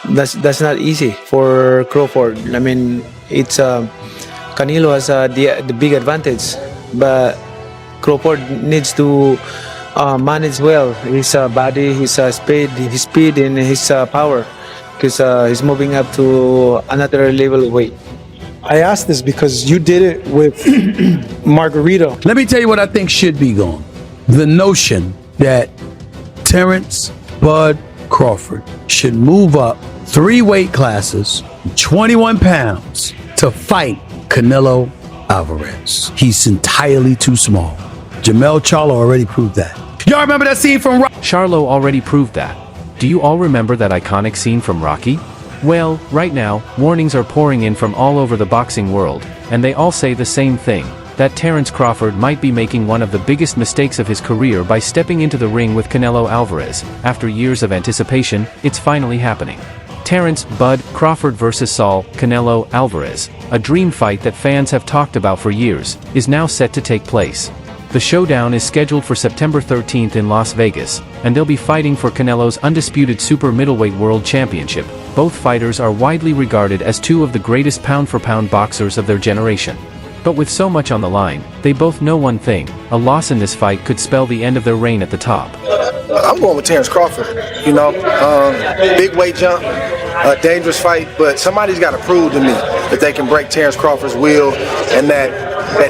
that's not easy for Crawford. I mean, it's Canelo has the big advantage, but Crawford needs to manage well his body, his speed, and his power, because he's moving up to another level of weight. I asked this because you did it with Margarito. Let me tell you what I think should be gone. The notion that Terence Bud Crawford should move up 3 weight classes, 21 pounds, to fight Canelo Alvarez. He's entirely too small. Jamel Charlo already proved that. Y'all remember that scene from Charlo already proved that. Do you all remember that iconic scene from Rocky? Well, right now, warnings are pouring in from all over the boxing world, and they all say the same thing, that Terence Crawford might be making one of the biggest mistakes of his career by stepping into the ring with Canelo Alvarez. After years of anticipation, it's finally happening. Terence Bud Crawford vs. Saul Canelo Alvarez, a dream fight that fans have talked about for years, is now set to take place. The showdown is scheduled for September 13th in Las Vegas, and they'll be fighting for Canelo's undisputed super middleweight world championship. Both fighters are widely regarded as 2 of the greatest pound-for-pound boxers of their generation. But with so much on the line, they both know one thing: a loss in this fight could spell the end of their reign at the top. I'm going with Terence Crawford. You know, big weight jump, a dangerous fight, but somebody's got to prove to me that they can break Terence Crawford's will and that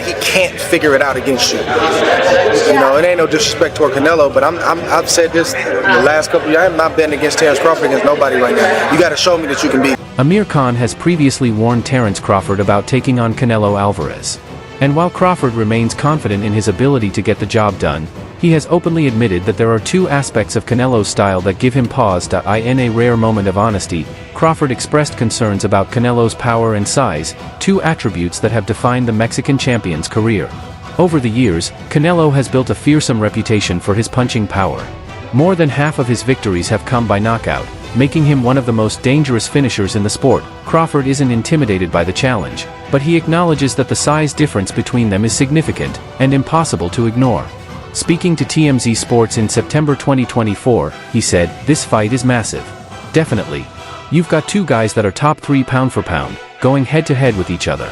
he can't figure it out against you. You know, it ain't no disrespect toward Canelo, but I've said this in the last couple of years. I'm not betting against Terence Crawford against nobody right now. You got to show me that you can beat. Amir Khan has previously warned Terence Crawford about taking on Canelo Alvarez. And while Crawford remains confident in his ability to get the job done, he has openly admitted that there are 2 aspects of Canelo's style that give him pause. In a rare moment of honesty, Crawford expressed concerns about Canelo's power and size, 2 attributes that have defined the Mexican champion's career. Over the years, Canelo has built a fearsome reputation for his punching power. More than half of his victories have come by knockout, making him one of the most dangerous finishers in the sport. Crawford isn't intimidated by the challenge, but he acknowledges that the size difference between them is significant and impossible to ignore. Speaking to TMZ Sports in September 2024, he said, "This fight is massive. Definitely. You've got 2 guys that are top 3 pound for pound, going head to head with each other.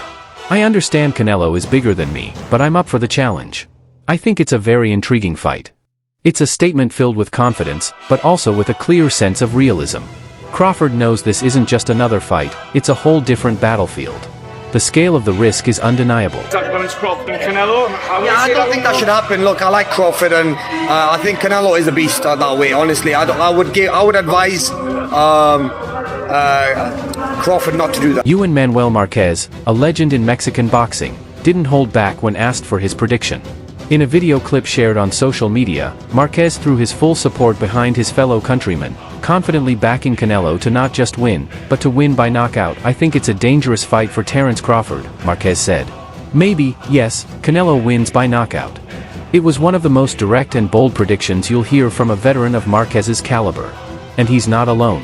I understand Canelo is bigger than me, but I'm up for the challenge. I think it's a very intriguing fight. It's a statement filled with confidence, but also with a clear sense of realism. Crawford knows this isn't just another fight, it's a whole different battlefield. The scale of the risk is undeniable." Yeah, I don't think that should happen. Look, I like Crawford, and I think Canelo is a beast that way. Honestly, I would advise Crawford not to do that. Juan Manuel Marquez, a legend in Mexican boxing, didn't hold back when asked for his prediction. In a video clip shared on social media, Marquez threw his full support behind his fellow countryman, confidently backing Canelo to not just win, but to win by knockout. "I think it's a dangerous fight for Terence Crawford," Marquez said. "Maybe, yes, Canelo wins by knockout." It was one of the most direct and bold predictions you'll hear from a veteran of Marquez's caliber. And he's not alone.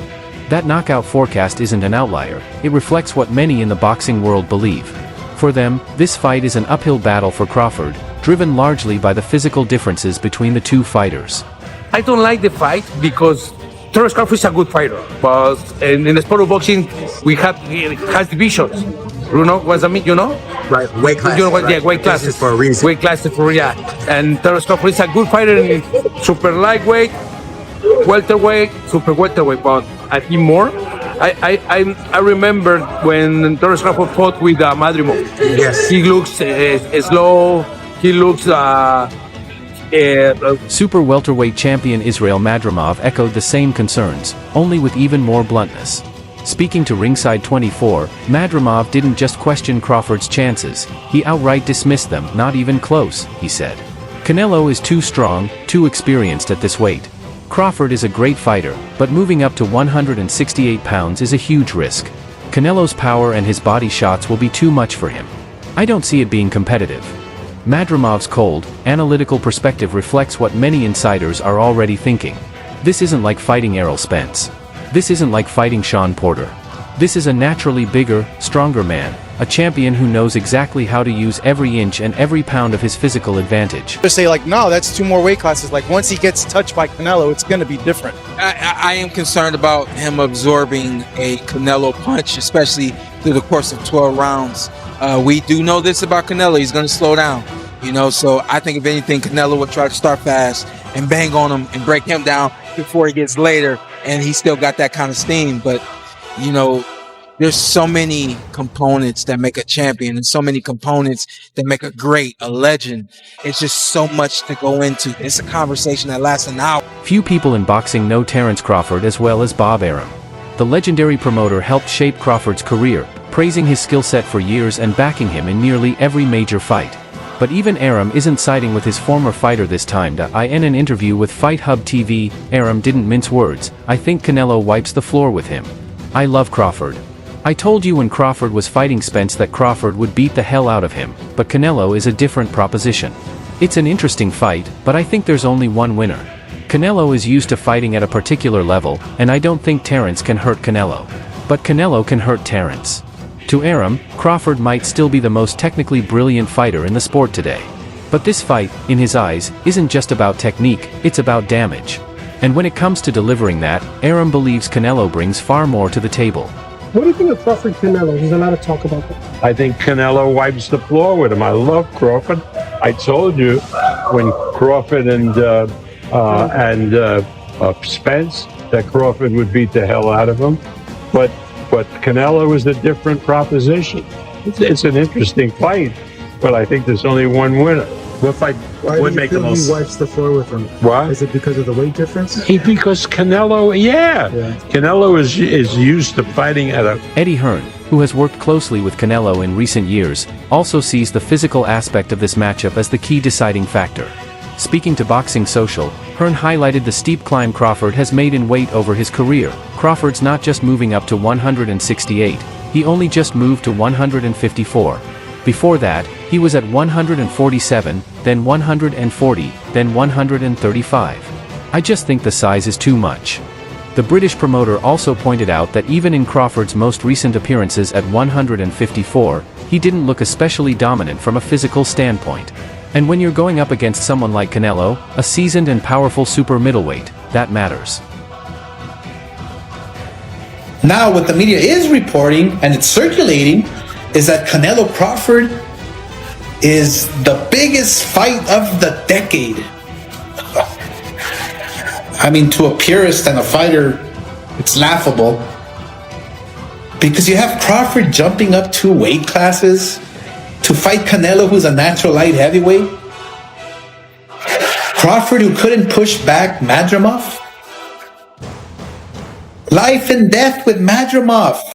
That knockout forecast isn't an outlier, it reflects what many in the boxing world believe. For them, this fight is an uphill battle for Crawford, driven largely by the physical differences between the 2 fighters. I don't like the fight because Terence Crawford is a good fighter, but in the sport of boxing, it has divisions. You know what I mean? You know? Right, weight class. You know what? Yeah, weight classes. This is for a reason. Weight classes for, yeah. And Terence Crawford is a good fighter in super lightweight, welterweight, super welterweight, but I think more. I remember when Terence Crawford fought with Madrimov. Yes. He looks slow. He looks Super welterweight champion Israel Madrimov echoed the same concerns, only with even more bluntness. Speaking to Ringside 24, Madrimov didn't just question Crawford's chances, he outright dismissed them. "Not even close," he said. "Canelo is too strong, too experienced at this weight. Crawford is a great fighter, but moving up to 168 pounds is a huge risk. Canelo's power and his body shots will be too much for him. I don't see it being competitive." Madrimov's cold, analytical perspective reflects what many insiders are already thinking. This isn't like fighting Errol Spence. This isn't like fighting Sean Porter. This is a naturally bigger, stronger man, a champion who knows exactly how to use every inch and every pound of his physical advantage. To say like, no, that's 2 more weight classes. Like once he gets touched by Canelo, it's going to be different. I am concerned about him absorbing a Canelo punch, especially through the course of 12 rounds. We do know this about Canelo. He's going to slow down, so I think if anything, Canelo would try to start fast and bang on him and break him down before he gets later, and he still got that kind of steam. But, there's so many components that make a champion and so many components that make a great, a legend. It's just so much to go into. It's a conversation that lasts an hour. Few people in boxing know Terence Crawford as well as Bob Arum. The legendary promoter helped shape Crawford's career, praising his skill set for years and backing him in nearly every major fight. But even Arum isn't siding with his former fighter this time. In an interview with Fight Hub TV, Arum didn't mince words. "I think Canelo wipes the floor with him. I love Crawford. I told you when Crawford was fighting Spence that Crawford would beat the hell out of him, but Canelo is a different proposition. It's an interesting fight, but I think there's only one winner. Canelo is used to fighting at a particular level, and I don't think Terence can hurt Canelo. But Canelo can hurt Terence." To Arum, Crawford might still be the most technically brilliant fighter in the sport today. But this fight, in his eyes, isn't just about technique, it's about damage. And when it comes to delivering that, Arum believes Canelo brings far more to the table. What do you think of Crawford Canelo? There's a lot of talk about that. I think Canelo wipes the floor with him. I love Crawford. I told you when Crawford and Spence that Crawford would beat the hell out of him, but Canelo is a different proposition. It's an interesting fight, but I think there's only one winner. What fight would make the most? He wipes the floor with him. What? Is it because of the weight difference? Because Canelo, Canelo is used to fighting at a... Eddie Hearn, who has worked closely with Canelo in recent years, also sees the physical aspect of this matchup as the key deciding factor. Speaking to Boxing Social, Hearn highlighted the steep climb Crawford has made in weight over his career. Crawford's not just moving up to 168, he only just moved to 154. Before that, he was at 147, then 140, then 135. I just think the size is too much. The British promoter also pointed out that even in Crawford's most recent appearances at 154, he didn't look especially dominant from a physical standpoint. And when you're going up against someone like Canelo, a seasoned and powerful super middleweight, that matters. Now what the media is reporting, and it's circulating, is that Canelo Crawford is the biggest fight of the decade. I mean, to a purist and a fighter, it's laughable. Because you have Crawford jumping up 2 weight classes to fight Canelo, who's a natural light heavyweight. Crawford, who couldn't push back Madrimov. Life and death with Madrimov.